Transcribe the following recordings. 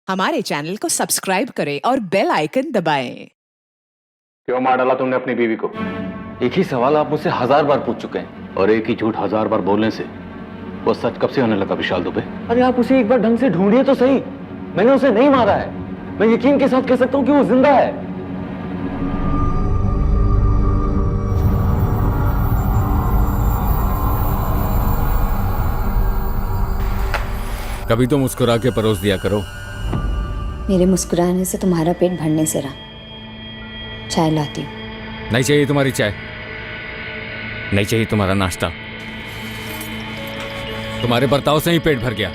हमारे चैनल को सब्सक्राइब करें और बेल आइकन दबाएं। क्यों मार डाला तुमने अपनी बीवी को? एक ही सवाल आप मुझसे 1000 बार पूछ चुके हैं। और एक ही झूठ 1000 बार बोलने से वो सच कब से होने लगा विशाल दुबे? अरे आप उसे एक बार ढंग से ढूंढिए तो सही। मैंने उसे नहीं मारा है। मैं यकीन के साथ कह सकता हूं कि वो जिंदा है। कभी तो मुस्कुरा के परोस दिया करो। मेरे मुस्कुराने से तुम्हारा पेट भरने से रहा। चाय लाती हूँ। नहीं चाहिए तुम्हारी चाय, नहीं चाहिए तुम्हारा नाश्ता। तुम्हारे बर्ताव से ही पेट भर गया।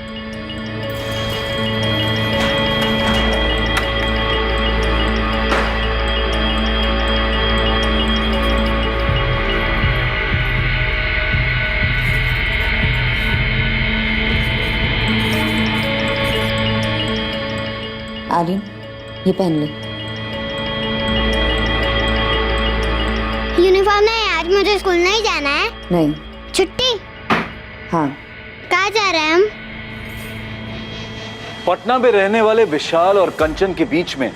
आर्यन, ये पहन ले। यूनिफॉर्म नहीं, आज मुझे स्कूल नहीं जाना है। नहीं। छुट्टी? हाँ। कहाँ जा रहे हैं हम? पटना में रहने वाले विशाल और कंचन के बीच में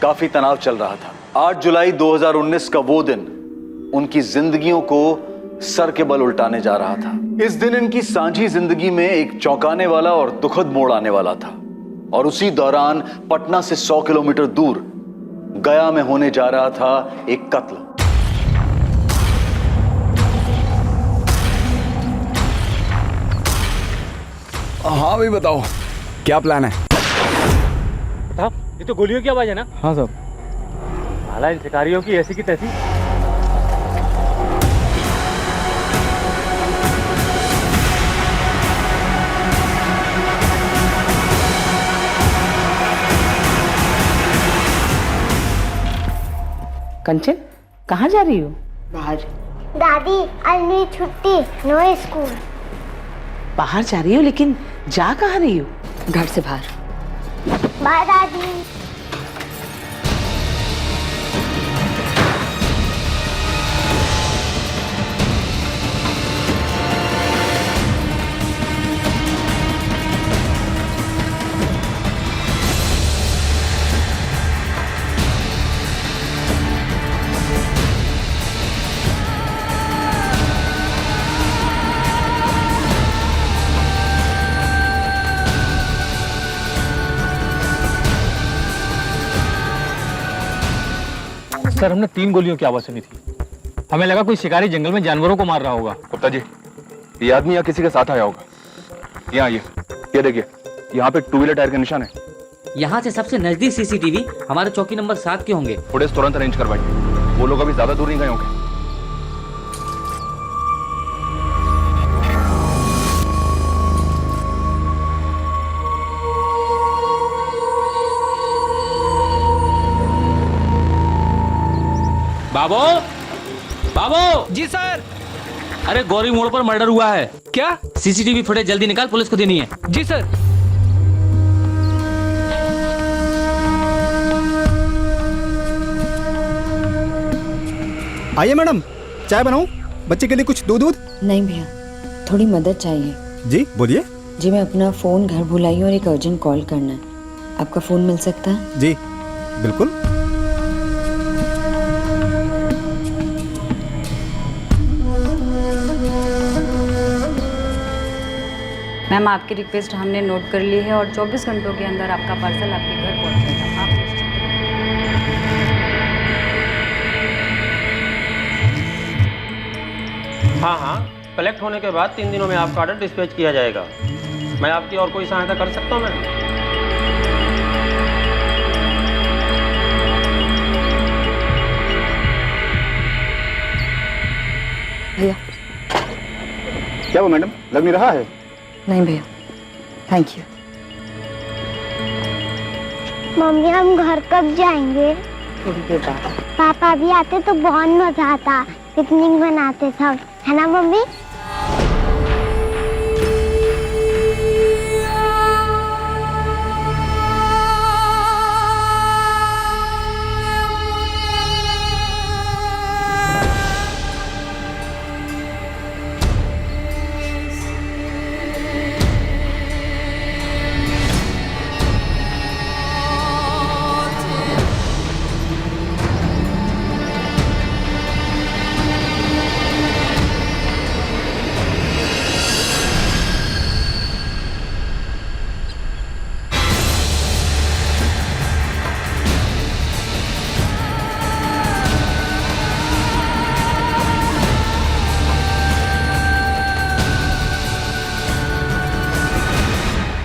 काफी तनाव चल रहा था। 8 जुलाई 2019 का वो दिन उनकी जिंदगियों को सर के बल उल्टाने जा रहा था। इस दिन इनकी सांझी जिंदगी में एक चौंकाने वाला और दुखद मोड़ आने वाला था। और उसी दौरान पटना से 100 किलोमीटर दूर गया में होने जा रहा था एक कत्ल। हाँ भाई बताओ, क्या प्लान है? ये तो गोलियों की आवाज है ना? हाँ साहब। साला इन शिकारियों की ऐसी की तैसी। कंचन, कहाँ जा रही हो? बाहर। दादी, आज मेरी छुट्टी, नो स्कूल। बाहर जा रही हो, लेकिन जा कहाँ रही हो? घर से बाहर। बाय दादी। सर, हमने 3 गोलियों की आवाज सुनी थी। हमें लगा कोई शिकारी जंगल में जानवरों को मार रहा होगा। गुप्ता जी, ये आदमी यहाँ किसी के साथ आया होगा। यहाँ ये देखिए, यहाँ पे 2 व्हीलर टायर के निशान है। यहाँ से सबसे नजदीक सीसीटीवी हमारे चौकी नंबर 7 के होंगे। फुटेज तुरंत अरेंज करवाइए। वो लोग अभी ज्यादा दूर नहीं गए होंगे। बाबू, बाबू। जी सर। अरे गौरी मोड़ पर मर्डर हुआ है। क्या? सीसीटीवी फुटेज जल्दी निकाल, पुलिस को देनी है। जी सर। आइए मैडम, चाय बनाऊं? बच्चे के लिए कुछ दूध? नहीं भैया, थोड़ी मदद चाहिए। जी बोलिए। जी, मैं अपना फ़ोन घर भुलाई हूँ और एक अर्जेंट कॉल करना है। आपका फ़ोन मिल सकता है? जी बिल्कुल। मैम, आपकी रिक्वेस्ट हमने नोट कर ली है और 24 घंटों के अंदर आपका पार्सल आपके घर पहुंचेगा। आप निश्चिंत रहिए। हाँ, कलेक्ट होने के बाद 3 दिनों में आपका ऑर्डर डिस्पैच किया जाएगा। मैं आपकी और कोई सहायता कर सकता हूँ मैम? भैया। क्या वो मैडम, लग नहीं रहा है? नहीं भैया, थैंक यू। मम्मी, हम घर कब जाएंगे? थोड़ी देर बाद। पापा भी आते तो बहुत मजा आता, पिकनिक मनाते सब, है ना मम्मी?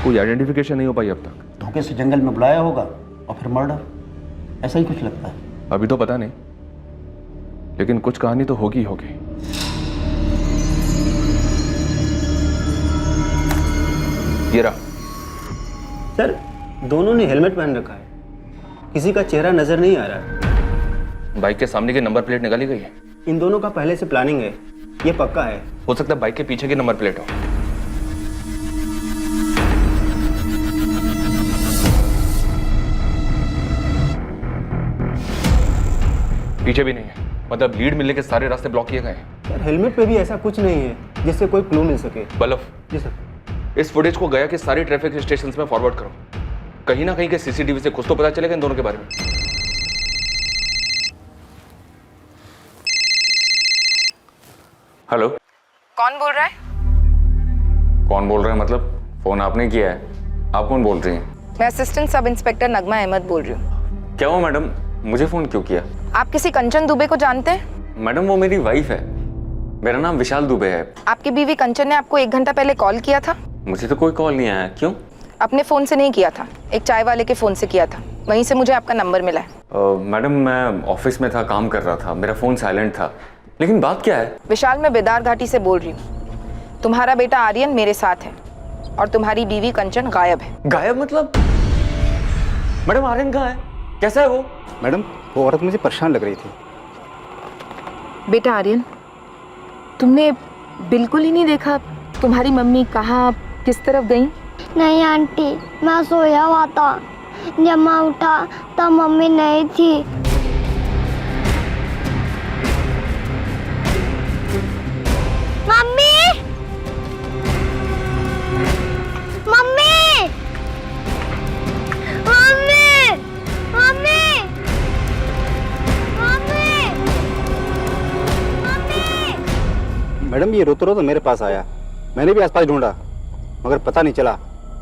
कोई आइडेंटिफिकेशन नहीं हो पाई अब तक। धोखे से जंगल में बुलाया होगा और फिर मर्डर, ऐसा ही कुछ लगता है। अभी तो पता नहीं, लेकिन कुछ कहानी तो होगी होगी। ये रहा। सर, दोनों ने हेलमेट पहन रखा है, किसी का चेहरा नजर नहीं आ रहा है। बाइक के सामने की नंबर प्लेट निकाली गई है। इन दोनों का पहले से प्लानिंग है, ये पक्का है। हो सकता है बाइक के पीछे की नंबर प्लेट हो। पीछे भी नहीं है, मतलब लीड मिलने के सारे रास्ते ब्लॉक किए गए हैं। सर, हेलमेट पे भी ऐसा कुछ नहीं है जिससे कोई क्लू मिल सके। बलफ, जी सर। इस फुटेज को गया के सारी ट्रैफिक स्टेशंस में फॉरवर्ड करो। कहीं ना कहीं के सीसीटीवी से कुछ तो पता चलेगा इन दोनों के बारे में। हेलो, कौन बोल रहा है? कौन बोल रहा है मतलब? फोन आपने किया है, आप कौन बोल रही हैं? मैं असिस्टेंट सब इंस्पेक्टर नगमा अहमद बोल रही हूँ। क्या हुआ मैडम, मुझे फोन क्यों किया? आप किसी कंचन दुबे को जानते हैं? मैडम वो मेरी वाइफ है, मेरा नाम विशाल दुबे है। आपकी बीवी कंचन ने आपको 1 घंटा पहले कॉल किया था? मुझे तो कोई कॉल नहीं आया। क्यों? अपने फोन से नहीं किया था, एक चाय वाले के फोन से किया था, वहीं से मुझे आपका नंबर मिला है। मैडम मैं ऑफिस में था, काम कर रहा था, मेरा फोन साइलेंट था। लेकिन बात क्या है? विशाल, मैं बेदार घाटी से बोल रही हूँ। तुम्हारा बेटा आर्यन मेरे साथ है और तुम्हारी बीवी कंचन गायब है। गायब मतलब? मैडम आर्यन कहाँ है, कैसा है वो? मैडम, वो औरत मुझे परेशान लग रही थी। बेटा आर्यन, तुमने बिल्कुल ही नहीं देखा तुम्हारी मम्मी कहाँ किस तरफ गई? नहीं आंटी, मैं सोया हुआ था, जब मैं उठा तब मम्मी नहीं थी। Mummy, mummy, mummy, mummy, mummy, mummy. Madam, ये रोते रोते मेरे पास आया, मैंने भी आसपास ढूंढा मगर पता नहीं चला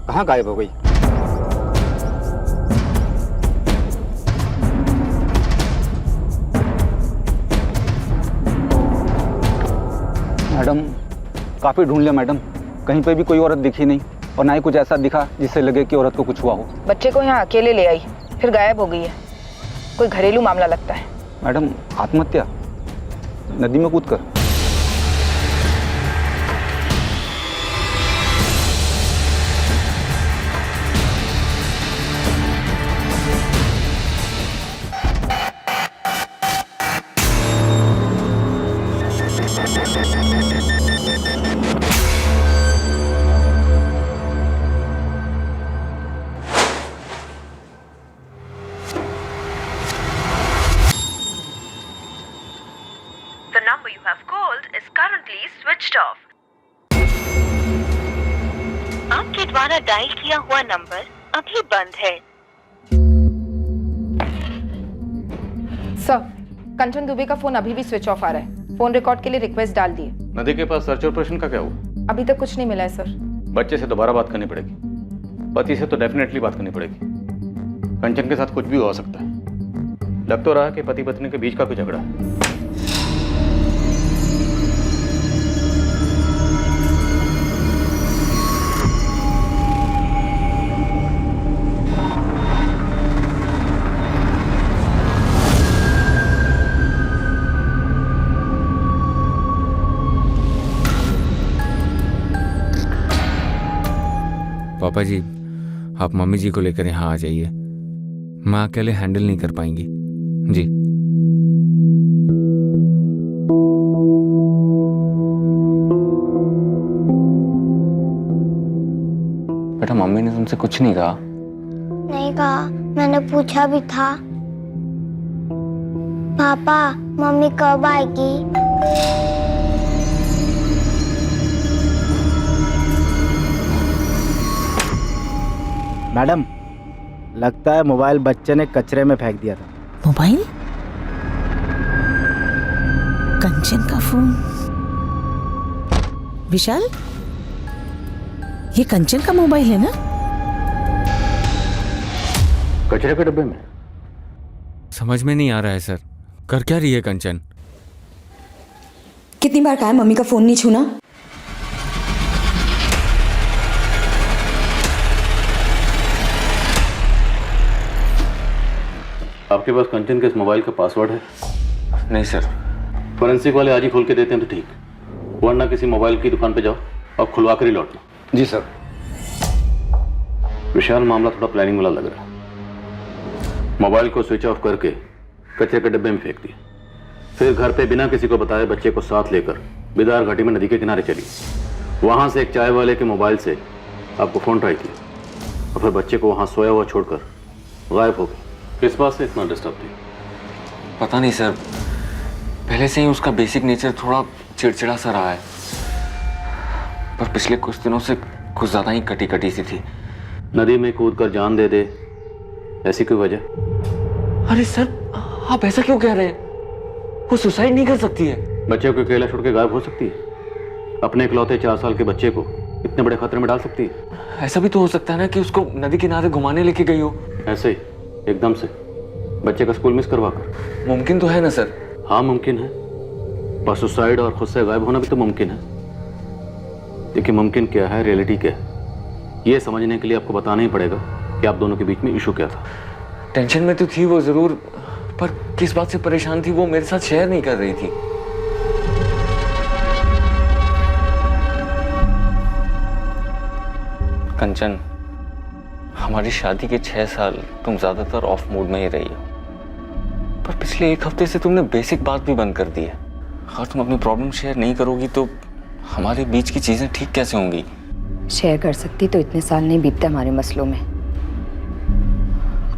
कहाँ गायब हो गई। मैडम, काफी ढूंढ लिया मैडम, कहीं पे भी कोई औरत दिखी नहीं और ना ही कुछ ऐसा दिखा जिससे लगे कि औरत को कुछ हुआ हो। बच्चे को यहाँ अकेले ले आई, फिर गायब हो गई है। कोई घरेलू मामला लगता है। मैडम, आत्महत्या, नदी में कूदकर। The number you have called is currently switched off. आपके द्वारा डायल किया हुआ नंबर अभी बंद है। सर, कंचन दुबे का फोन अभी भी स्विच ऑफ आ रहा है। फोन रिकॉर्ड के लिए रिक्वेस्ट डाल दिए। नदी के पास सर्च ऑपरेशन का क्या हुआ? अभी तक कुछ नहीं मिला है सर। बच्चे से दोबारा बात करनी पड़ेगी, पति से तो डेफिनेटली बात करनी पड़ेगी। कंचन के साथ कुछ भी हो सकता है। लग तो रहा कि पति पत्नी के बीच का कोई झगड़ा है। पापा जी, आप मम्मी जी को लेकर यहाँ आ जाइए, माँ अकेले हैंडल नहीं कर पाएंगी जी। बेटा, मम्मी ने तुमसे कुछ नहीं कहा? नहीं कहा, मैंने पूछा भी था। पापा, मम्मी कब आएगी? मैडम, लगता है मोबाइल बच्चे ने कचरे में फेंक दिया था। मोबाइल? कंचन का फोन? विशाल, ये कंचन का मोबाइल है ना? कचरे के डब्बे में? समझ में नहीं आ रहा है सर, कर क्या रही है कंचन? कितनी बार कहा है मम्मी का फोन नहीं छूना? आपके पास कंचन के इस मोबाइल का पासवर्ड है? नहीं सर। फोरेंसिक वाले आज ही खोल के देते हैं तो ठीक, वरना किसी मोबाइल की दुकान पे जाओ और खुलवा कर ही लौटना। जी सर। विशाल, मामला थोड़ा प्लानिंग वाला लग रहा है। मोबाइल को स्विच ऑफ करके कचरे के डिब्बे में फेंक दिया, फिर घर पे बिना किसी को बताए बच्चे को साथ लेकर बिदार घाटी में नदी के किनारे चली। वहां से एक चाय वाले के मोबाइल से आपको फोन ट्राई किया और फिर बच्चे को वहां सोया हुआ छोड़कर गायब हो गई। किस बात से इतना डिस्टर्ब थी? पता नहीं सर, पहले से ही उसका बेसिक नेचर थोड़ा चिड़चिड़ा सा रहा है, पर पिछले कुछ दिनों से कुछ ज़्यादा ही कटी कटी सी थी। नदी में कूद कर जान दे दे, ऐसी कोई वजह? अरे सर, आप ऐसा क्यों कह रहे हैं? वो सुसाइड नहीं कर सकती है। बच्चे को अकेला छोड़ के गायब हो सकती है? अपने इकलौते 4 साल के बच्चे को इतने बड़े खतरे में डाल सकती है? ऐसा भी तो हो सकता है ना कि उसको नदी किनारे घुमाने लेके गई हो। ऐसे ही एकदम से बच्चे का स्कूल मिस करवा कर? मुमकिन तो है ना सर? हाँ मुमकिन है, पर सुसाइड और खुद से गायब होना भी तो मुमकिन है। देखिए, मुमकिन क्या है, रियलिटी क्या है, ये समझने के लिए आपको बताना ही पड़ेगा कि आप दोनों के बीच में इशू क्या था। टेंशन में तो थी वो जरूर, पर किस बात से परेशान थी वो मेरे साथ शेयर नहीं कर रही थी। कंचन, हमारी शादी के 6 साल तुम ज्यादातर ऑफ मूड में ही रही हो, पर पिछले 1 हफ्ते से तुमने बेसिक बात भी बंद कर दी है। अगर तुम अपनी प्रॉब्लम शेयर नहीं करोगी तो हमारे बीच की चीजें ठीक कैसे होंगी? शेयर कर सकती तो इतने साल नहीं बीतते हमारे मसलों में।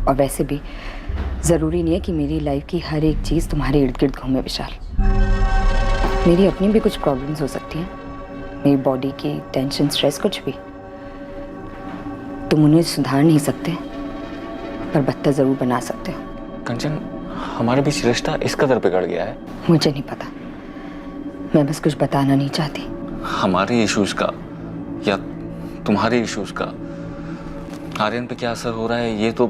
और वैसे भी ज़रूरी नहीं है कि मेरी लाइफ की हर एक चीज़ तुम्हारे इर्द गिर्द घूमे विशाल। मेरी अपनी भी कुछ प्रॉब्लम्स हो सकती हैं, मेरी बॉडी की टेंशन, स्ट्रेस, कुछ भी। तुम उन्हें सुधार नहीं सकते, पर बदतर ज़रूर बना सकते हो। कंचन, हमारे बीच रिश्ता इस कदर बिगड़ गया है। मुझे नहीं पता, मैं बस कुछ बताना नहीं चाहती। हमारे इश्यूज का या तुम्हारे इश्यूज का आर्यन पे क्या असर हो रहा है ये तो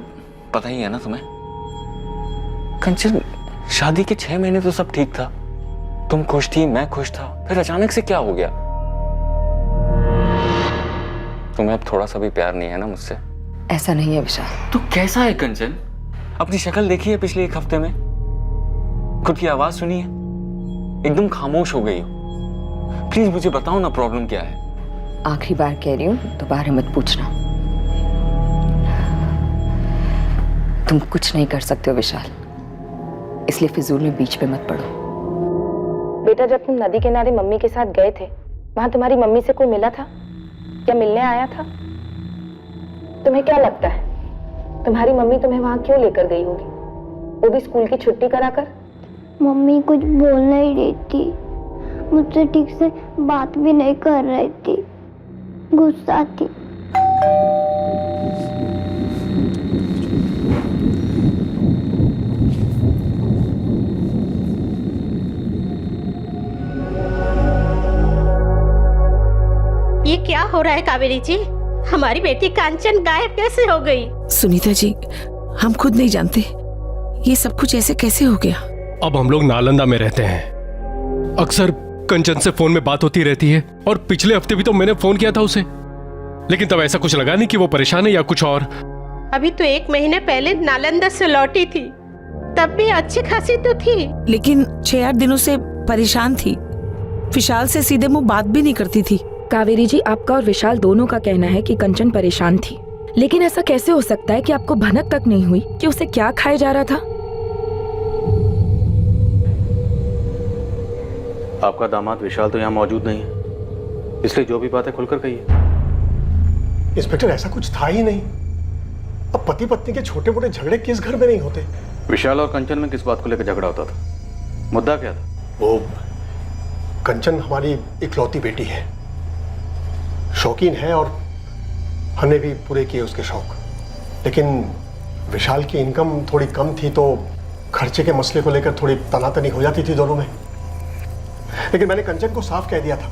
पता ही है ना तुम्हें। कंचन, शादी के 6 महीने तो सब ठीक था, तुम खुश थी, मैं खुश था, फिर अचानक से क्या हो गया? तुम्हें अब थोड़ा सा भी प्यार नहीं है ना मुझसे? ऐसा नहीं है विशाल। तो कैसा है कंचन? अपनी शक्ल देखी है पिछले 1 हफ्ते में? खुद की आवाज सुनी है? एकदम खामोश हो गई हो। प्लीज मुझे बताओ ना, प्रॉब्लम क्या है? आखिरी बार कह रही हूँ, दोबारा मत पूछना। तुम कुछ नहीं कर सकते हो विशाल, इसलिए फिजूल में बीच पे मत पड़ो। बेटा, जब तुम नदी किनारे मम्मी के साथ गए थे, वहां तुम्हारी मम्मी से कोई मिला था या मिलने आया था? तुम्हें क्या लगता है तुम्हारी मम्मी तुम्हें वहां क्यों लेकर गई होगी, वो भी स्कूल की छुट्टी कराकर? मम्मी कुछ बोल नहीं रही थी, मुझसे ठीक से बात भी नहीं कर रही थी, गुस्सा थी। ये क्या हो रहा है कावेरी जी? हमारी बेटी कांचन गायब कैसे हो गई? सुनीता जी, हम खुद नहीं जानते ये सब कुछ ऐसे कैसे हो गया। अब हम लोग नालंदा में रहते हैं, अक्सर कंचन से फोन में बात होती रहती है, और पिछले हफ्ते भी तो मैंने फोन किया था उसे, लेकिन तब ऐसा कुछ लगा नहीं कि वो परेशान है या कुछ और। अभी तो 1 महीने पहले नालंदा से लौटी थी, तब भी अच्छी खासी तो थी। लेकिन 6-8 दिनों से परेशान थी, विशाल से सीधे मुंह बात भी नहीं करती थी। कावेरी जी, आपका और विशाल दोनों का कहना है कि कंचन परेशान थी, लेकिन ऐसा कैसे हो सकता है कि आपको भनक तक नहीं हुई कि उसे क्या खाया जा रहा था? आपका दामाद विशाल तो यहाँ मौजूद नहीं है, इसलिए जो भी बात है खुलकर कहिए। इंस्पेक्टर, ऐसा कुछ था ही नहीं। अब पति पत्नी के छोटे मोटे झगड़े किस घर में नहीं होते। विशाल और कंचन में किस बात को लेकर झगड़ा होता था? मुद्दा क्या था? वो कंचन हमारी इकलौती बेटी है, शौकीन है, और हमने भी पूरे किए उसके शौक। लेकिन विशाल की इनकम थोड़ी कम थी, तो खर्चे के मसले को लेकर थोड़ी तनातनी हो जाती थी दोनों में। लेकिन मैंने कंचन को साफ कह दिया था,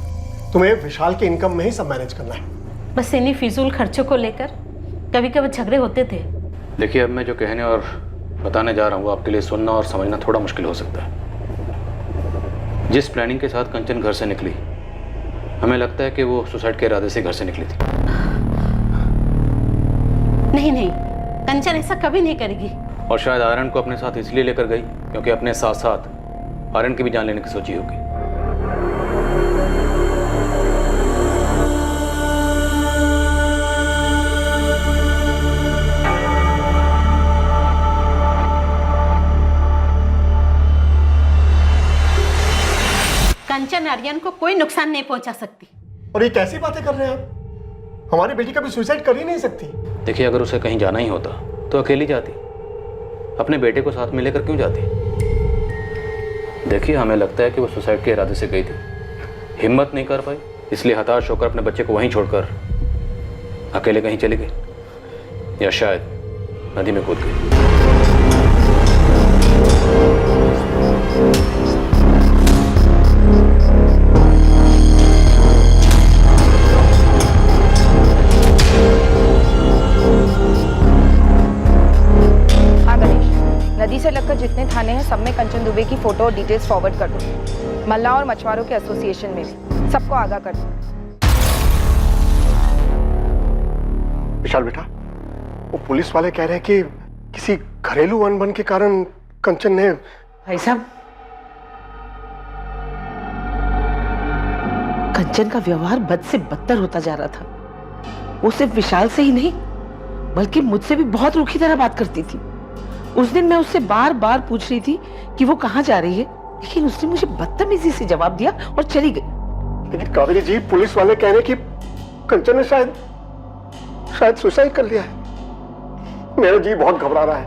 तुम्हें विशाल के इनकम में ही सब मैनेज करना है। बस इन्हीं फिजूल खर्चों को लेकर कभी कभी झगड़े होते थे। देखिए, अब मैं जो कहने और बताने जा रहा हूँ वो आपके लिए सुनना और समझना थोड़ा मुश्किल हो सकता है। जिस प्लानिंग के साथ कंचन घर से निकली, हमें लगता है कि वो सुसाइड के इरादे से घर से निकली थी। नहीं नहीं, कंचन ऐसा कभी नहीं करेगी। और शायद आर्यन को अपने साथ इसलिए लेकर गई क्योंकि अपने साथ साथ आर्यन की भी जान लेने की सोची होगी। कंचन आर्यन को कोई नुकसान नहीं पहुंचा सकती। और ये कैसी बातें कर रहे हैं आप? हमारी बेटी कभी सुसाइड कर ही नहीं सकती। देखिए, अगर उसे कहीं जाना ही होता तो अकेली जाती, अपने बेटे को साथ में लेकर क्यों जाती? देखिए, हमें लगता है कि वो सुसाइड के इरादे से गई थी, हिम्मत नहीं कर पाई, इसलिए हताश होकर अपने बच्चे को वहीं छोड़कर अकेले कहीं चली गई, या शायद नदी में कूद गई। नदी से लगकर जितने थाने हैं सब में कंचन दुबे की फोटो और डिटेल्स फॉरवर्ड कर दो। मल्ला और मछुआरों के एसोसिएशन में भी सबको आगाह कर दो। विशाल बेटा, वो पुलिस वाले कह रहे हैं कि किसी घरेलू अनबन के कारण कंचन ने। भाई साहब, कंचन का व्यवहार बद से बदतर होता जा रहा था। वो सिर्फ विशाल से ही नहीं बल्कि मुझसे भी बहुत रूखी तरह बात करती थी। उस दिन मैं उससे बार बार पूछ रही थी कि वो कहाँ जा रही है, लेकिन उसने मुझे बदतमीजी से जवाब दिया और चली गई। लेकिन कावेरी जी, पुलिस वाले कह रहे हैं कि कंचन ने शायद सुसाइड कर लिया है। मेरा जी बहुत घबरा रहा है।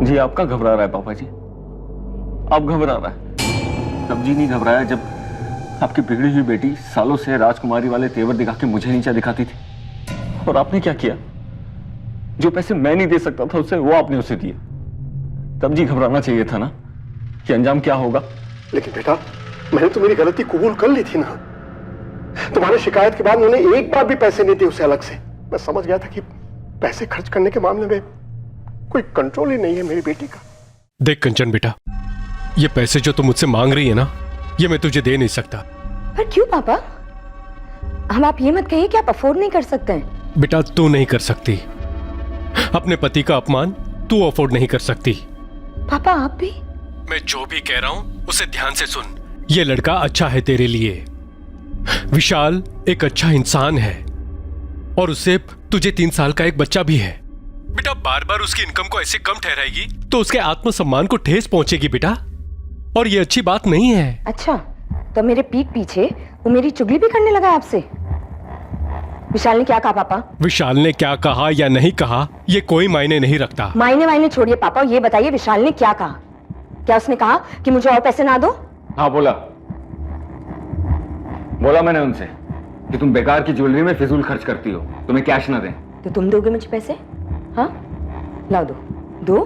जी आपका घबरा रहा है पापा जी, आप घबरा रहा है। तब जी नहीं घबराया जब आपकी बिगड़ी हुई बेटी सालों से राजकुमारी वाले तेवर दिखा के मुझे नीचा दिखाती थी, और आपने क्या किया? जो पैसे मैं नहीं दे सकता था उससे वो आपने उसे दिए। तब जी घबराना चाहिए था ना कि अंजाम क्या होगा। लेकिन बेटा, मैंने तो मेरी गलती कबूल कर ली थी ना। तुम्हारी शिकायत के बाद उन्होंने एक बार भी पैसे नहीं दिए उसे अलग से। मैं समझ गया था कि पैसे खर्च करने के मामले में कोई कंट्रोल ही नहीं है मेरी बेटी का। देख कंचन बेटा, ये पैसे जो तुम मुझसे मांग रही है ना, ये मैं तुझे दे नहीं सकता। पर क्यों पापा? हम आप ये मत कहिए कि आप अफोर्ड नहीं कर सकते हैं। बेटा, तू नहीं कर सकती। अपने पति का अपमान तू अफोर्ड नहीं कर सकती। पापा आप भी? मैं जो भी कह रहा हूं उसे ध्यान से सुन। ये लड़का अच्छा है तेरे लिए। विशाल एक अच्छा इंसान है और उससे तुझे 3 साल का एक बच्चा भी है। बेटा, बार बार उसकी इनकम को ऐसे कम ठहराएगी तो उसके आत्मसम्मान को ठेस पहुंचेगी बेटा, और ये अच्छी बात नहीं है। अच्छा, तो मेरे पीठ पीछे वो मेरी चुगली भी करने लगा आपसे? विशाल ने क्या कहा पापा? विशाल ने क्या कहा या नहीं कहा ये कोई मायने नहीं रखता। मायने छोड़िए पापा, ये बताइए विशाल ने क्या कहा? क्या उसने कहा कि मुझे और पैसे ना दो? हाँ बोला मैंने उनसे कि तुम बेकार की ज्वेलरी में फिजूल खर्च करती हो, तुम्हें कैश ना दें। तो तुम दोगे मुझे पैसे? हाँ, लाओ दो।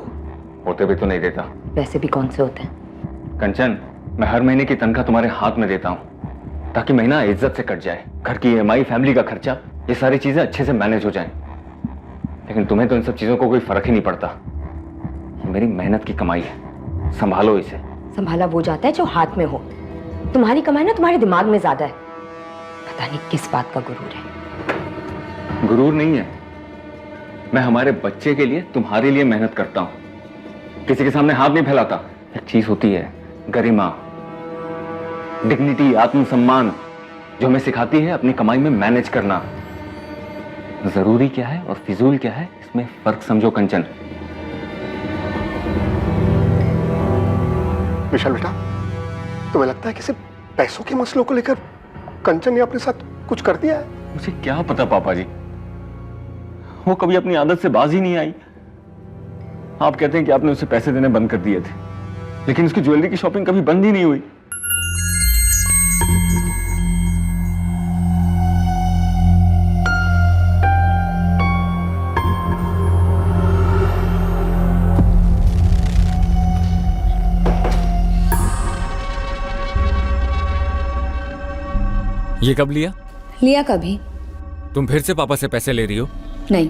होते भी तो नहीं देता। पैसे भी कौन से होते हैं? कंचन, मैं हर महीने की तनख्वाह तुम्हारे हाथ में देता हूँ ताकि महीना इज्जत से कट जाए। घर की EMI, फैमिली का खर्चा, ये सारी चीजें अच्छे से मैनेज हो जाएं। लेकिन तुम्हें तो इन सब चीजों को कोई फर्क ही नहीं पड़ता। ये मेरी मेहनत की कमाई है, संभालो इसे। संभाला वो जाता है जो हाथ में हो। तुम्हारी कमाई ना तुम्हारे दिमाग में ज्यादा है। पता नहीं किस बात का गुरूर है। गुरूर नहीं है, मैं हमारे बच्चे के लिए, तुम्हारे लिए मेहनत करता हूं, किसी के सामने हाथ नहीं फैलाता। एक चीज होती है गरिमा, डिग्निटी, आत्मसम्मान, जो हमें सिखाती है अपनी कमाई में मैनेज करना। जरूरी क्या है और फिजूल क्या है, इसमें फर्क समझो कंचन। विशाल बेटा, तुम्हें लगता है कि सिर्फ पैसों के मसलों को लेकर कंचन ने अपने साथ कुछ कर दिया है? मुझे क्या पता पापा जी, वो कभी अपनी आदत से बाज ही नहीं आई। आप कहते हैं कि आपने उसे पैसे देने बंद कर दिए थे, लेकिन उसकी ज्वेलरी की शॉपिंग कभी बंद ही नहीं हुई। ये कब लिया? लिया कभी? तुम फिर से पापा से पैसे ले रही हो? नहीं।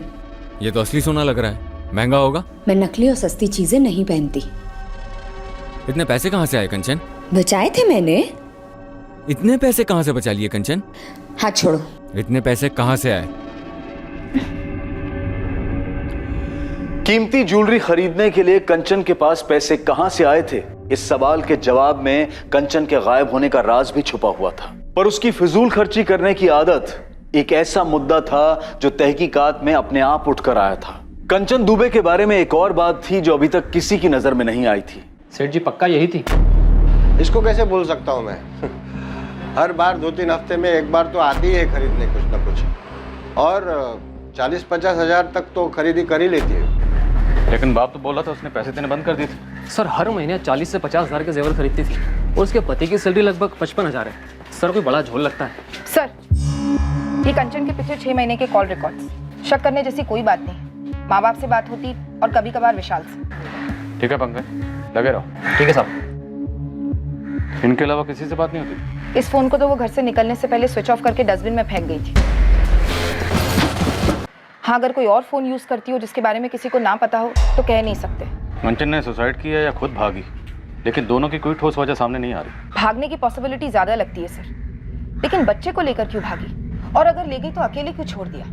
ये तो असली सोना लग रहा है, महंगा होगा। मैं नकली और सस्ती चीजें नहीं पहनती। इतने पैसे कहाँ से आए कंचन? बचाए थे मैंने। इतने पैसे कहाँ से बचा लिए कंचन? हाथ छोड़ो। इतने पैसे कहाँ से आए? कीमती ज्वेलरी खरीदने के लिए कंचन के पास पैसे कहां से आए थे, इस सवाल के जवाब में कंचन के गायब होने का राज भी छुपा हुआ था। पर उसकी फिजूल खर्ची करने की आदत एक ऐसा मुद्दा था जो तहकीकात में अपने आप उठकर आया था। कंचन दुबे के बारे में एक और बात थी जो अभी तक किसी की नजर में नहीं आई थी। सेठ जी पक्का यही थी? इसको कैसे बोल सकता हूँ मैं? हर बार 2-3 हफ्ते में एक बार तो आती है खरीदने कुछ ना कुछ, और 40-50 हज़ार तक तो खरीदी कर ही लेती है। लेकिन बाप तो बोला था उसने पैसे देने बंद कर दिए थे। सर हर महीने 40 से 50 हज़ार के जेवर खरीदती थी और उसके पति की सैलरी लगभग 55,000 है। सर कोई बड़ा झोल लगता है। सर ये कंचन के पिछले 6 महीने के कॉल रिकॉर्ड्स, शक करने जैसी कोई बात नहीं। माँ बाप से बात होती और कभी कभार विशाल से। ठीक है पंकज, लगे रहो। ठीक है साहब। इनके अलावा किसी से बात नहीं होती? इस फोन को तो वो घर से निकलने से पहले स्विच ऑफ करके डस्टबिन में फेंक गई थी। हाँ, अगर कोई और फोन यूज करती हो जिसके बारे में किसी को ना पता हो तो कह नहीं सकते। कंचन ने सुसाइड किया या खुद भागी, लेकिन दोनों की कोई ठोस वजह सामने नहीं आ रही। भागने की पॉसिबिलिटी ज्यादा लगती है सर, लेकिन बच्चे को लेकर क्यों भागी, और अगर ले गई तो अकेले क्यों छोड़ दिया,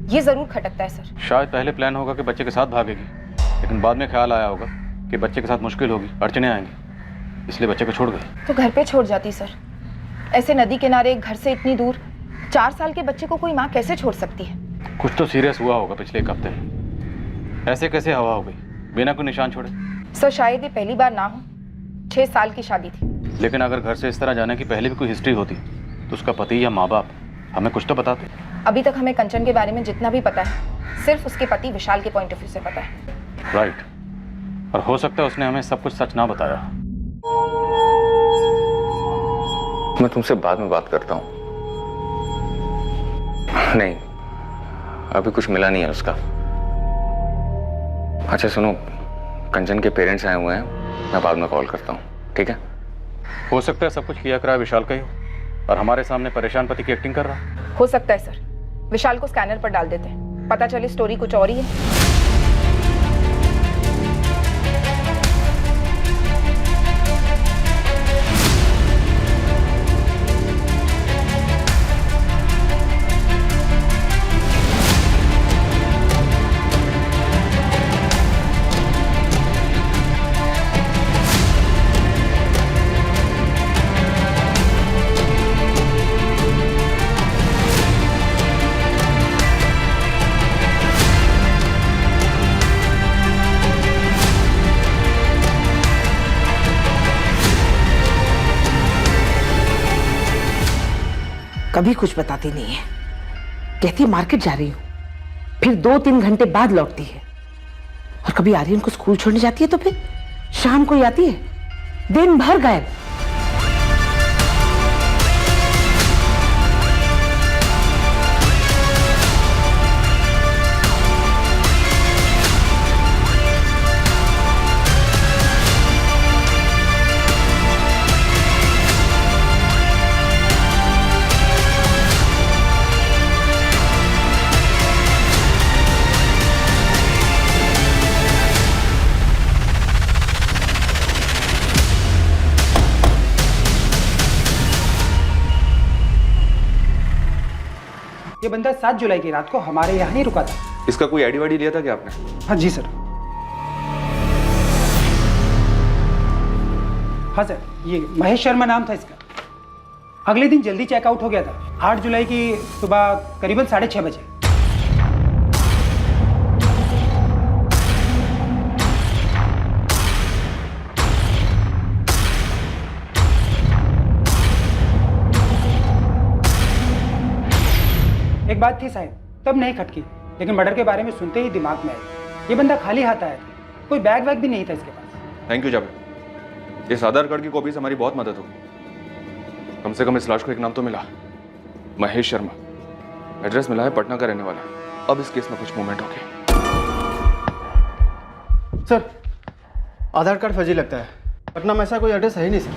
ये जरूर खटकता है सर। शायद पहले प्लान होगा कि बच्चे के साथ भागेगी, लेकिन बाद में ख्याल आया होगा कि बच्चे के साथ मुश्किल होगी, अड़चने आएंगी, इसलिए बच्चे को छोड़ गई। तो घर पे छोड़ जाती सर। ऐसे नदी किनारे घर से इतनी दूर 4 साल के बच्चे को कोई माँ कैसे छोड़ सकती है? कुछ तो सीरियस हुआ होगा पिछले 1 हफ्ते में। ऐसे कैसे हवा हो गई बिना कोई निशान छोड़े? सर शायद ये पहली बार ना हो, 6 साल की शादी थी। लेकिन अगर घर से इस तरह जाने की पहले भी कोई हिस्ट्री होती तो उसका पति या माँ बाप हमें कुछ तो बताते। अभी तक हमें कंचन के बारे में जितना भी पता है सिर्फ उसके पति विशाल के पॉइंट ऑफ व्यू से पता है। राइट, और हो सकता है उसने हमें सब कुछ सच ना बताया। मैं तुमसे बाद में बात करता हूँ। नहीं, अभी कुछ मिला नहीं है उसका। अच्छा सुनो, कंचन के पेरेंट्स आए हुए हैं, मैं बाद में कॉल करता हूँ, ठीक है? हो सकता है सब कुछ किया करा विशाल का ही हो और हमारे सामने परेशान पति की एक्टिंग कर रहा। हो सकता है सर, विशाल को स्कैनर पर डाल देते हैं, पता चले स्टोरी कुछ और ही है। कभी कुछ बताती नहीं है, कहती है मार्केट जा रही हूँ, फिर 2-3 घंटे बाद लौटती है। और कभी आर्यन को स्कूल छोड़ने जाती है तो फिर शाम को ही आती है, दिन भर गायब। ये बंदा 7 जुलाई की रात को हमारे यहाँ ही रुका था। इसका कोई आईडी वाईडी लिया था क्या आपने? हाँ जी सर। हाँ सर, ये महेश शर्मा नाम था इसका। अगले दिन जल्दी चेकआउट हो गया था, 8 जुलाई की सुबह करीबन 6:30 बजे। एक बात थी साहब, तब नहीं खटकी, लेकिन मर्डर के बारे में सुनते ही दिमाग में आई। ये बंदा खाली हाथ आया था, कोई बैग वैग भी नहीं था इसके पास। थैंक यू जावेद, इस आधार कार्ड की कॉपी से हमारी बहुत मदद होगी। कम से कम इस लाश को एक नाम तो मिला, महेश शर्मा। एड्रेस मिला है, पटना का रहने वाला है। अब इस केस में कुछ मूवमेंट होगी। सर आधार कार्ड फर्जी लगता है, पटना में ऐसा कोई एड्रेस है ही नहीं सर।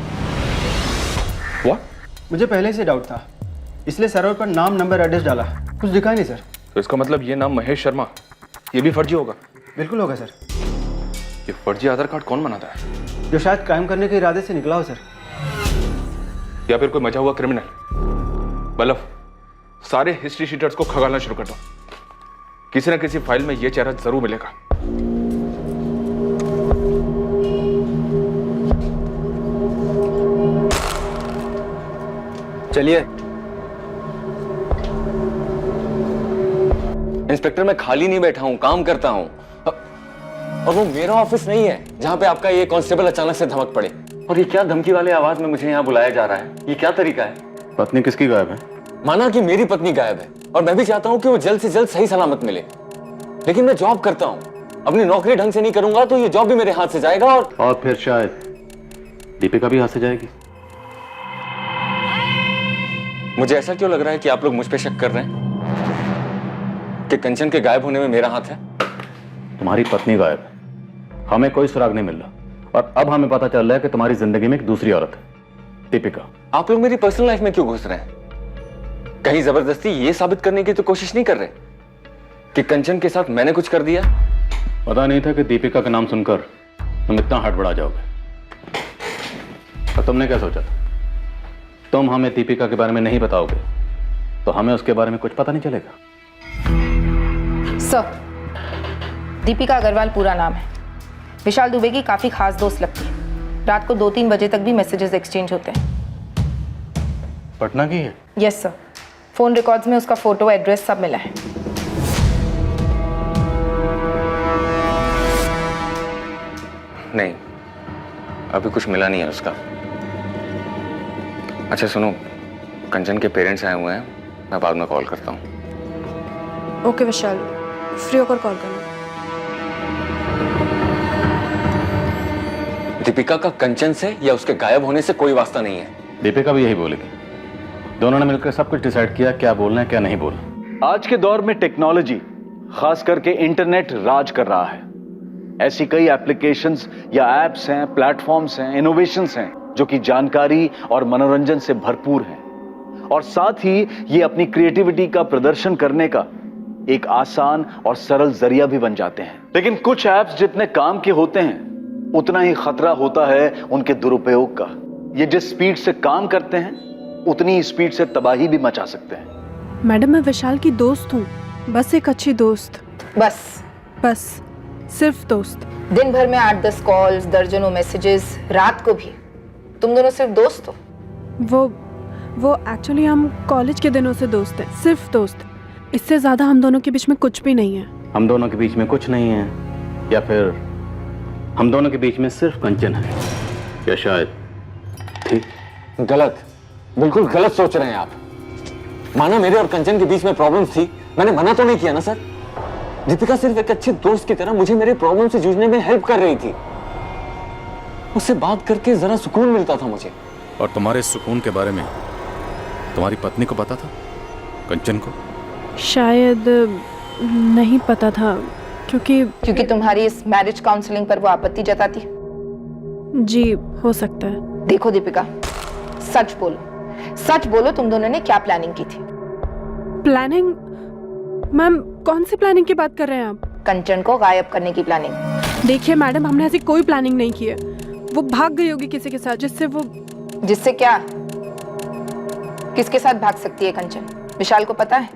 व्हाट? मुझे पहले से डाउट था, इसलिए सर्वर पर नाम नंबर एड्रेस डाला, कुछ दिखा नहीं सर। तो इसका मतलब ये नाम महेश शर्मा, ये भी फर्जी होगा? बिल्कुल होगा सर। ये फर्जी आधार कार्ड कौन बनाता है? जो शायद क्राइम करने के इरादे से निकला हो सर। या फिर कोई मचा हुआ क्रिमिनल। बलफ, सारे हिस्ट्री शीटर्स को खगालना शुरू कर दो। किसी न किसी फाइल में ये चेहरा जरूर मिलेगा। चलिए। इंस्पेक्टर, मैं खाली नहीं बैठा हूं, काम करता हूं। और वो मेरा ऑफिस नहीं है जहां पे आपका ये कांस्टेबल अचानक से धमक पड़े। और ये क्या धमकी वाले आवाज में मुझे यहाँ बुलाया जा रहा है? ये क्या तरीका है? पत्नी किसकी गायब है? माना कि मेरी पत्नी गायब है और मैं भी चाहता हूं कि वो जल्द से जल्द सही सलामत मिले, लेकिन मैं जॉब करता हूं। अपनी नौकरी ढंग से नहीं करूंगा तो ये जॉब भी मेरे हाथ से जाएगा और फिर शायद दीपिका भी हाथ से जाएगी। मुझे ऐसा क्यों लग रहा है कि आप लोग मुझ पे शक कर रहे हैं कि कंचन के गायब होने में मेरा हाथ है? तुम्हारी पत्नी गायब है, हमें कोई सुराग नहीं मिल रहा, और अब हमें पता चल रहा है कि तुम्हारी जिंदगी में एक दूसरी औरत है, दीपिका। आप लोग मेरी पर्सनल लाइफ में क्यों घुस रहे हैं? कहीं जबरदस्ती ये साबित करने की तो कोशिश नहीं कर रहे कि कंचन के साथ मैंने कुछ कर दिया? पता नहीं था कि दीपिका का नाम सुनकर तुम इतना हड़बड़ा जाओगे। और तुमने क्या सोचा था? तुम हमें दीपिका के बारे में नहीं बताओगे तो हमें उसके बारे में कुछ पता नहीं चलेगा। सर, दीपिका अग्रवाल पूरा नाम है। विशाल दुबे की काफी खास दोस्त लगती है। रात को 2-3 बजे तक भी मैसेजेस एक्सचेंज होते हैं। पटना की है? यस सर, फोन रिकॉर्ड्स में उसका फोटो, एड्रेस सब मिला है। नहीं, अभी कुछ मिला नहीं है उसका। अच्छा सुनो, कंचन के पेरेंट्स आए हुए हैं, मैं बाद में कॉल करता हूँ। ओके विशाल, फ्री होकर कॉल करना। दीपिका का कंचन से या उसके गायब होने से कोई वास्ता नहीं है। दीपिका भी यही बोलेगी। दोनों ने मिलकर सब कुछ डिसाइड किया, क्या बोलना है क्या नहीं बोलना। आज के दौर में टेक्नोलॉजी, खास करके इंटरनेट राज कर रहा है। ऐसी कई एप्लीकेशंस या एप्स हैं, प्लेटफॉर्म्स हैं, इनोवेशंस हैं जो कि जानकारी और मनोरंजन से भरपूर हैं, और साथ ही ये अपनी क्रिएटिविटी का प्रदर्शन करने का एक आसान और सरल जरिया भी बन जाते हैं। लेकिन कुछ ऐप्स जितने काम के होते हैं उतना ही खतरा होता है उनके दुरुपयोग का। ये जिस स्पीड से काम करते हैं उतनी ही स्पीड से तबाही भी मचा सकते हैं। मैडम, मैं विशाल की दोस्त हूँ, बस एक अच्छी दोस्त। बस सिर्फ दोस्त। दिन भर में 8-10 कॉल्स, दर्जनों मैसेजेस, रात को भी। तुम दोनों सिर्फ दोस्त हो? वो एक्चुअली हम कॉलेज के दिनों से दोस्त हैं, सिर्फ दोस्त। इससे ज्यादा हम दोनों के बीच में कुछ भी नहीं है। हम दोनों के बीच में कुछ नहीं है, या फिर हम दोनों के बीच में सिर्फ कंचन है, या शायद ठीक? गलत, बिल्कुल गलत सोच रहे हैं आप। माना मेरे और कंचन के बीच में प्रॉब्लम्स थी, मैंने मना तो नहीं किया ना सर। दीपिका सिर्फ एक अच्छे दोस्त की तरह मुझे मेरे प्रॉब्लम से जूझने में हेल्प कर रही थी। उससे बात करके जरा सुकून मिलता था मुझे। और तुम्हारे सुकून के बारे में तुम्हारी पत्नी को पता था? कंचन को? शायद नहीं पता था, क्योंकि तुम्हारी इस मैरिज काउंसलिंग पर वो आपत्ति जताती। जी हो सकता है। देखो दीपिका, सच बोलो तुम दोनों ने क्या प्लानिंग की थी? प्लानिंग? मैम, कौन सी प्लानिंग की बात कर रहे हैं आप? कंचन को गायब करने की प्लानिंग। देखिए मैडम, हमने ऐसी कोई प्लानिंग नहीं की है। वो भाग गई होगी किसी के साथ, जिससे क्या? किसके साथ भाग सकती है कंचन? विशाल को पता है?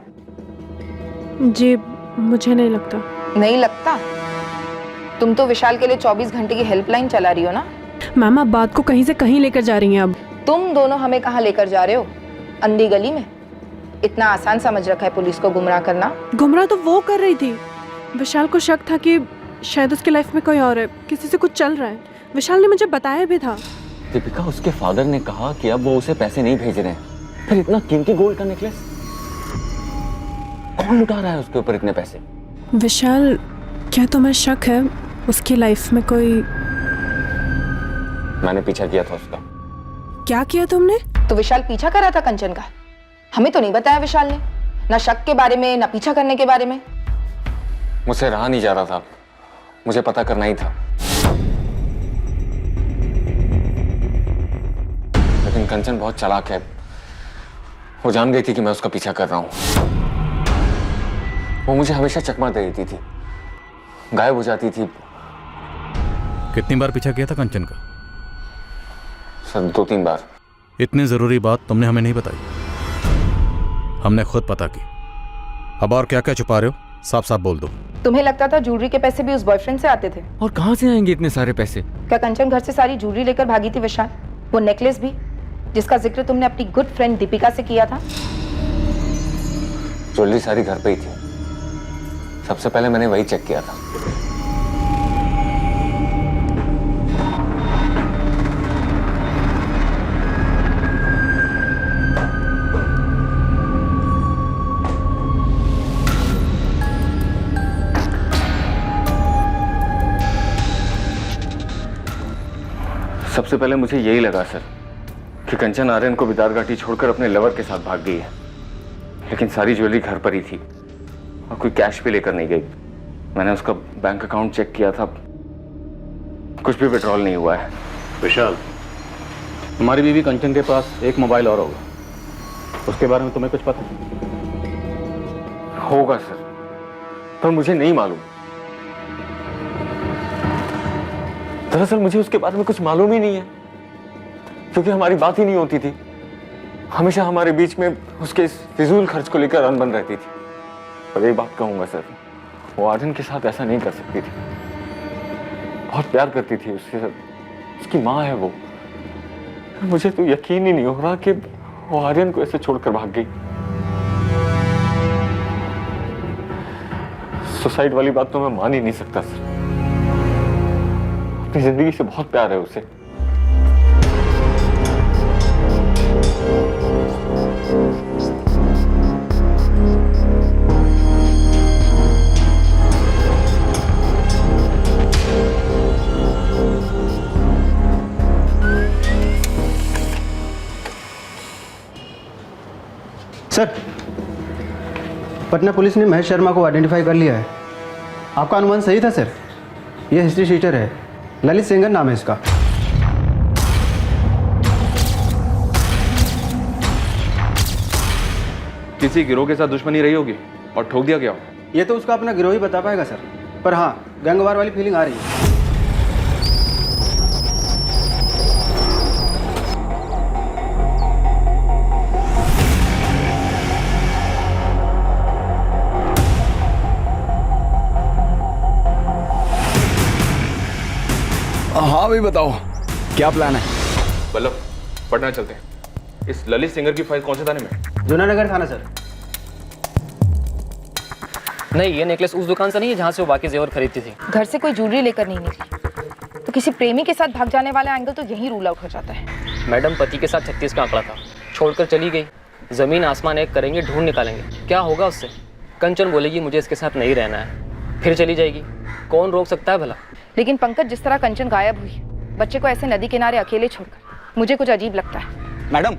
जी मुझे नहीं लगता। नहीं लगता? तुम तो विशाल के लिए 24 घंटे की हेल्पलाइन चला रही हो ना? मैम, आप बात को कहीं से कहीं लेकर जा रही हैं। अब तुम दोनों हमें कहाँ लेकर जा रहे हो? अंधी गली में? इतना आसान समझ रखा है पुलिस को गुमराह करना? गुमराह तो वो कर रही थी। विशाल को शक था कि शायद उसकी लाइफ में कोई और है, किसी से कुछ चल रहा है। विशाल ने मुझे बताया भी था। दीपिका, उसके फादर ने कहा कि अब वो उसे पैसे नहीं भेज रहे हैं। फिर इतना कीमती गोल्ड का नेकलेस कौन लुटा रहा है उसके ऊपर इतने पैसे? विशाल, क्या तुम्हें शक है उसकी लाइफ में कोई? मैंने पीछा किया था उसका। क्या किया तुमने? तो विशाल पीछा कर रहा था कंचन का? हमें तो नहीं बताया विशाल ने, ना शक के बारे में, ना पीछा करने के बारे में। मुझसे रहा नहीं जा रहा था, मुझे पता करना ही था। लेकिन कंचन बहुत चालाक है, वो जान गई थी कि मैं उसका पीछा कर रहा हूं। वो मुझे हमेशा चकमा दे देती थी, गायब हो जाती थी। कितनी बार पीछा किया था कंचन का? सर 2-3 बार। इतनी जरूरी बात तुमने हमें नहीं बताई, हमने खुद पता की। अब और क्या क्या छुपा रहे हो? साफ साफ बोल दो। तुम्हें लगता था ज्वेलरी के पैसे भी उस बॉयफ्रेंड से आते थे? और कहां से आएंगे इतने सारे पैसे? क्या कंचन घर से सारी ज्वेलरी लेकर भागी थी विशाल? वो नेकलेस भी? जिसका जिक्र तुमने अपनी गुड फ्रेंड दीपिका से किया था? ज्वेलरी सारी घर पे ही थी। सबसे पहले मैंने वही चेक किया था। सबसे पहले मुझे यही लगा सर कि कंचन आर्यन को बिदार घाटी छोड़कर अपने लवर के साथ भाग गई है, लेकिन सारी ज्वेलरी घर पर ही थी और कोई कैश भी लेकर नहीं गई। मैंने उसका बैंक अकाउंट चेक किया था, कुछ भी विड्रॉल नहीं हुआ है। विशाल, तुम्हारी बीवी कंचन के पास एक मोबाइल और होगा, उसके बारे में तुम्हें कुछ पता? होगा सर, पर मुझे नहीं मालूम। दरअसल मुझे उसके बारे में कुछ मालूम ही नहीं है, क्योंकि हमारी बात ही नहीं होती थी। हमेशा हमारे बीच में उसके इस फिजूल खर्च को लेकर अनबन रहती थी। पर एक बात कहूंगा सर, वो आर्यन के साथ ऐसा नहीं कर सकती थी। बहुत प्यार करती थी उसके साथ, उसकी माँ है वो। मुझे तो यकीन ही नहीं हो रहा कि वो आर्यन को ऐसे छोड़कर भाग गई। सुसाइड वाली बात तो मैं मान ही नहीं सकता सर। अपनी जिंदगी से बहुत प्यार है उसे। सर, पटना पुलिस ने महेश शर्मा को आइडेंटिफाई कर लिया है। आपका अनुमान सही था सर। यह हिस्ट्री शीटर है, ललित सेंगर नाम है इसका। किसी गिरोह के साथ दुश्मनी रही होगी और ठोक दिया गया हो। ये तो उसका अपना गिरोह ही बता पाएगा सर, पर हाँ, गैंगवार वाली फीलिंग आ रही है। हाँ भाई बताओ, क्या प्लान है? बल्लभ, पटना चलते हैं। इस ललित सिंगर की फाइल कौन से थाने में? जूनानगर थाना सर। नहीं, ये नेकलेस उस दुकान से नहीं है जहाँ से वो बाकी जेवर खरीदती थी। घर से कोई ज्वेलरी लेकर नहीं निकली तो किसी प्रेमी के साथ भाग जाने वाला एंगल तो यही रूल आउट हो जाता है। मैडम, पति के साथ 36 का आंकड़ा था, छोड़कर चली गई। जमीन आसमान एक करेंगे, ढूंढ निकालेंगे, क्या होगा उससे? कंचन बोलेगी मुझे इसके साथ नहीं रहना है, फिर चली जाएगी। कौन रोक सकता है भला? लेकिन पंकज, जिस तरह कंचन गायब हुई, बच्चे को ऐसे नदी किनारे अकेले छोड़कर, मुझे कुछ अजीब लगता है। मैडम,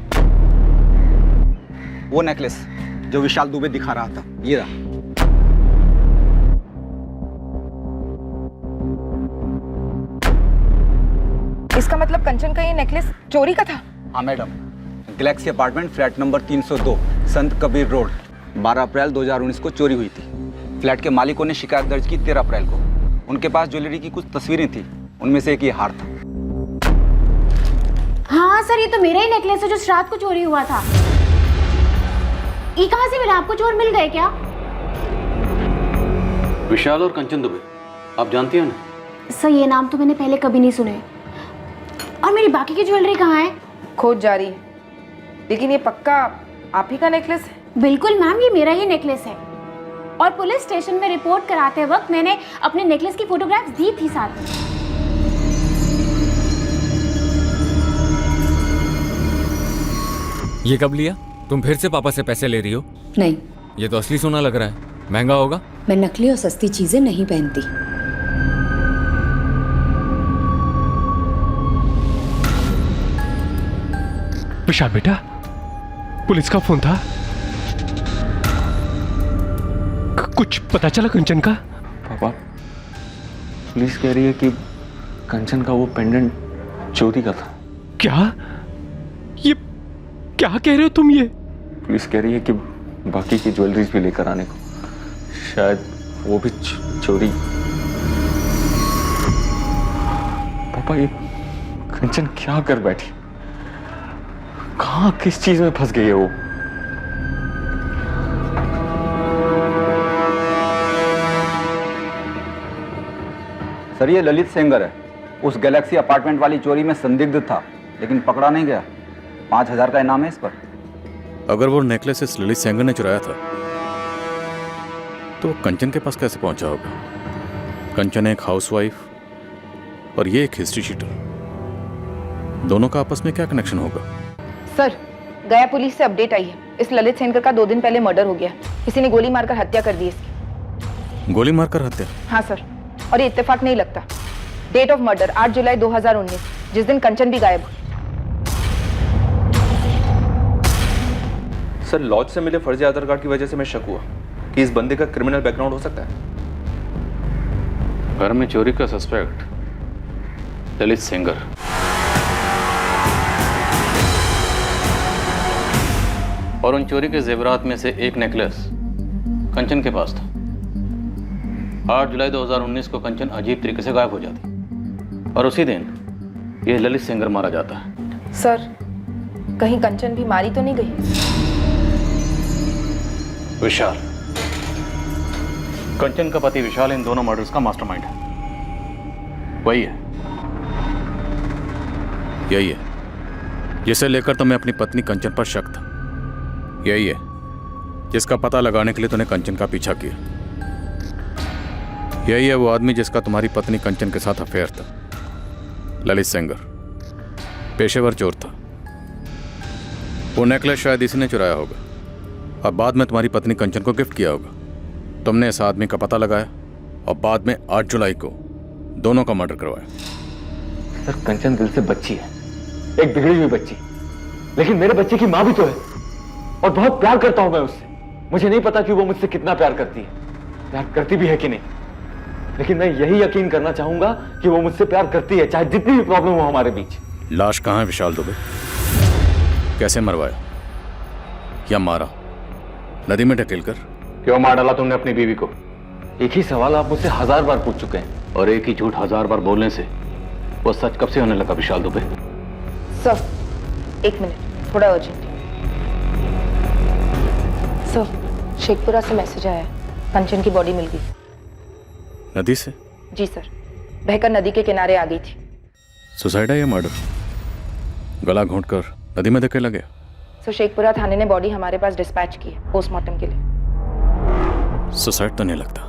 वो नेकलेस जो विशाल दुबे दिखा रहा था, ये रहा। इसका मतलब कंचन का ये नेकलेस चोरी का था? हाँ madam, Galaxy apartment flat number 302 संत कबीर रोड 12 अप्रैल 2019 को चोरी हुई थी। फ्लैट के मालिकों ने शिकायत दर्ज की 13 अप्रैल को। उनके पास ज्वेलरी की कुछ तस्वीरें थी, उनमें से एक ये हार था। हाँ सर, ये तो मेरा ही नेकलेस है जो रात को चोरी हुआ था। ये कहाँ से मिला आपको? चोर मिल गए क्या? विशाल और कंचन दुबे, आप जानती हो ना? सर, ये नाम तो मैंने पहले कभी नहीं सुने। और मेरी बाकी की ज्वेलरी कहाँ है? खोज जारी है, लेकिन ये पक्का आप ही का नेकलेस है? बिल्कुल मैम, ये मेरा ही नेकलेस है। और पुलिस स्टेशन में रिपोर्ट कराते वक्त मैंने अपने नेकलेस की फोटोग्राफ्स दी थी साथ में। ये कब लिया? तुम फिर से पापा से पैसे ले रही हो? नहीं। ये तो असली सोना लग रहा है, महंगा होगा। मैं नकली और सस्ती चीजें नहीं पहनती। विशाल बेटा, पुलिस का फोन था, कुछ पता चला कंचन का? पापा, पुलिस कह रही है कि कंचन का वो पेंडेंट चोरी का था। क्या? ये क्या कह रहे हो तुम? ये पुलिस कह रही है कि बाकी की ज्वेलरीज भी लेकर आने को, शायद वो भी चोरी। पापा, ये कंचन क्या कर बैठी? कहाँ किस चीज में फंस गई है वो? सर, ये ललित सेंगर है। उस गैलेक्सी अपार्टमेंट वाली चोरी में संदिग्ध था, लेकिन पकड़ा नहीं गया। 5,000 का इनाम है इस पर। अगर वो नेकलेस इस ललित सेंगर ने चुराया था तो कंचन के पास कैसे पहुंचा होगा? कंचन एक हाउसवाइफ और ये एक हिस्ट्री शीटर, दोनों का आपस में क्या कनेक्शन होगा? सर, गया पुलिस से अपडेट आई है। इस ललित सेंगर का 2 दिन पहले मर्डर हो गया। किसी ने गोली मारकर हत्या कर दी इसकी। गोली मारकर हत्या? हाँ सर, और ये इत्तेफाक नहीं लगता। डेट ऑफ मर्डर 8 जुलाई 2019, जिस दिन कंचन भी गायब हुई। सर, लॉज से मिले फर्जी आधार कार्ड की वजह से मैं शक हुआ कि इस बंदे का क्रिमिनल बैकग्राउंड हो सकता है। घर में चोरी का सस्पेक्ट ललित सेंगर। और उन चोरी के जेवरात में से एक नेकलेस कंचन के पास था। 8 जुलाई 2019 को कंचन अजीब तरीके से गायब हो जाती और उसी दिन ये ललित सेंगर मारा जाता है। सर, कहीं कंचन भी मारी तो नहीं गई? विशाल, कंचन का पति विशाल इन दोनों मर्डर्स का मास्टरमाइंड है। वही है, यही है जिसे लेकर तुम्हें अपनी पत्नी कंचन पर शक था। यही है जिसका पता लगाने के लिए तूने कंचन का पीछा किया। यही है वो आदमी जिसका तुम्हारी पत्नी कंचन के साथ अफेयर था। ललित सेंगर पेशेवर चोर था। वो नेकलेस शायद इसी ने चुराया होगा और बाद में तुम्हारी पत्नी कंचन को गिफ्ट किया होगा। तुमने इस आदमी का पता लगाया और बाद में 8 जुलाई को दोनों का मर्डर करवाया। सर, कंचन दिल से बच्ची है, एक बिगड़ी हुई बच्ची, लेकिन मेरे बच्चे की माँ भी तो है और बहुत प्यार करता हूं मैं उससे। मुझे नहीं पता कि वो मुझसे कितना प्यार करती है, प्यार करती भी है कि नहीं, लेकिन मैं यही यकीन करना चाहूंगा कि वो मुझसे प्यार करती है, चाहे जितनी भी प्रॉब्लम हो हमारे बीच। लाश कहाँ है विशाल दुबे? कैसे मरवाया या मारा? नदी में ढकेल कर? क्यों मार डाला तुमने अपनी बीवी को? एक ही सवाल आप मुझसे 1000 बार पूछ चुके हैं और एक ही झूठ 1000 बार बोलने से वो सच कब से होने लगा विशाल दुबे? सर, 1 मिनट, थोड़ा अर्जेंट। सर, शेखपुरा से मैसेज आया है, कंचन की बॉडी मिल गई। नदी से? जी सर, बहकर नदी के किनारे आ गई थी। सुसाइड है या मर्डर? गला घोंटकर नदी में धकेला गया? सर, शेखपुरा थाने ने बॉडी हमारे पास डिस्पैच की है पोस्टमार्टम के लिए। सुसाइड तो नहीं लगता,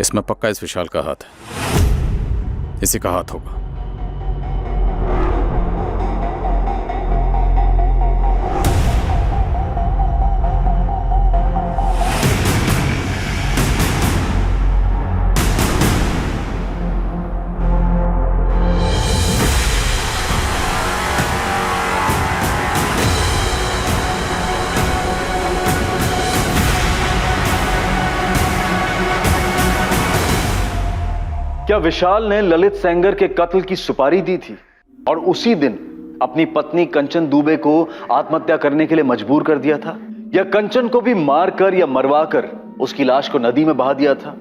इसमें पक्का इस विशाल का हाथ है। इसी का हाथ होगा। क्या विशाल ने ललित सेंगर के कत्ल की सुपारी दी थी और उसी दिन अपनी पत्नी कंचन दुबे को आत्महत्या करने के लिए मजबूर कर दिया था? या कंचन को भी मारकर या मरवाकर उसकी लाश को नदी में बहा दिया था?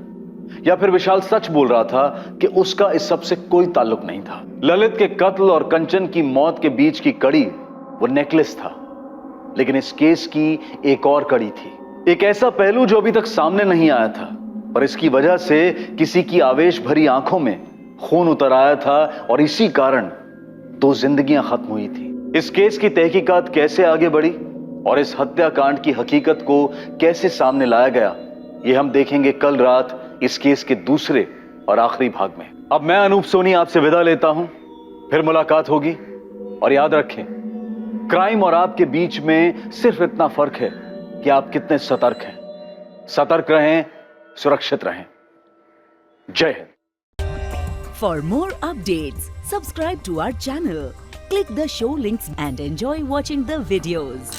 या फिर विशाल सच बोल रहा था कि उसका इस सब से कोई ताल्लुक नहीं था? ललित के कत्ल और कंचन की मौत के बीच की कड़ी वो नेकलेस था, लेकिन इस केस की एक और कड़ी थी, एक ऐसा पहलू जो अभी तक सामने नहीं आया था, पर इसकी वजह से किसी की आवेश भरी आंखों में खून उतर आया था और इसी कारण 2 जिंदगियां खत्म हुई थी। इस केस की तहकीकात कैसे आगे बढ़ी और इस हत्याकांड की हकीकत को कैसे सामने लाया गया, ये हम देखेंगे कल रात इस केस के दूसरे और आखिरी भाग में। अब मैं अनूप सोनी आपसे विदा लेता हूं, फिर मुलाकात होगी। और याद रखें, क्राइम और आपके बीच में सिर्फ इतना फर्क है कि आप कितने सतर्क हैं। सतर्क रहें, सुरक्षित रहें। जय Hind. For more updates, subscribe to our channel, click the show links and enjoy watching the videos.